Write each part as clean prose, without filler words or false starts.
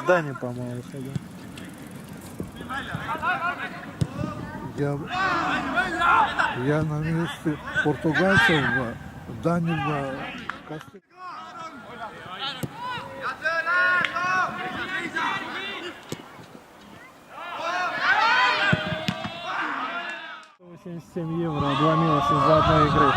Дани помалу ходил. Я на месте португальцев Дани Кастель. €87 обломилось из-за одной игры.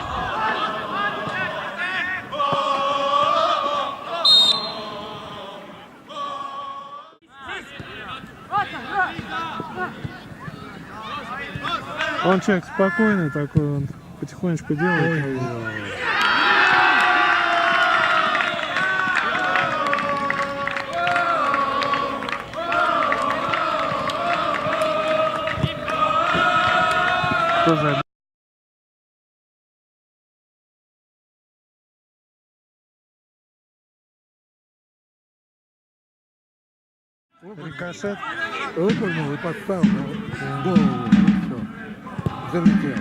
Он человек спокойный такой, он потихонечку делает. Что за... Рикошет. Выпрыгнул и подставил голову. Все. Залетел.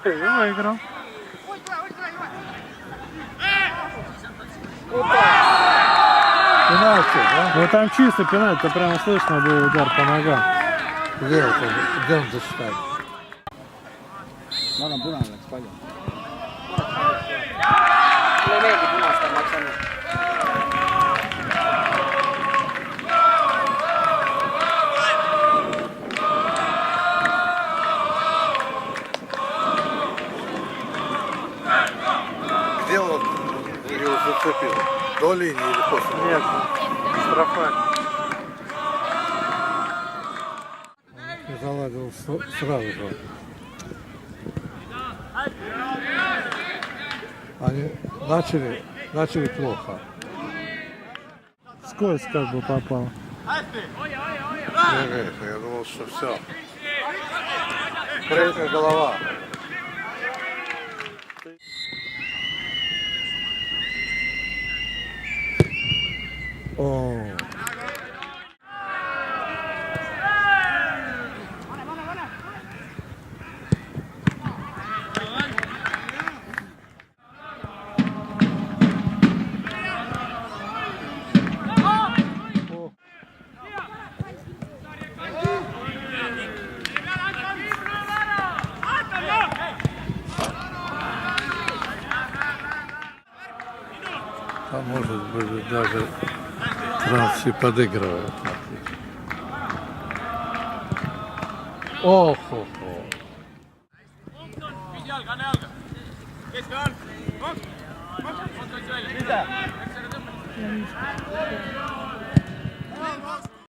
Ты выиграл. Пенальти, да? Ну там чисто пенальти, прямо слышно был удар по ногам. Где он засчитает? No, bună, spate. Playmaker, bună asta, Maxime. Где он его зацепил? До линии или после? Нет, штрафа. Не заладил сразу же. Они начали плохо. Скользь как бы попал. Я думал, что все. Крепкая голова. О. А может быть даже Франции подыгрывает. Ох. Mitä?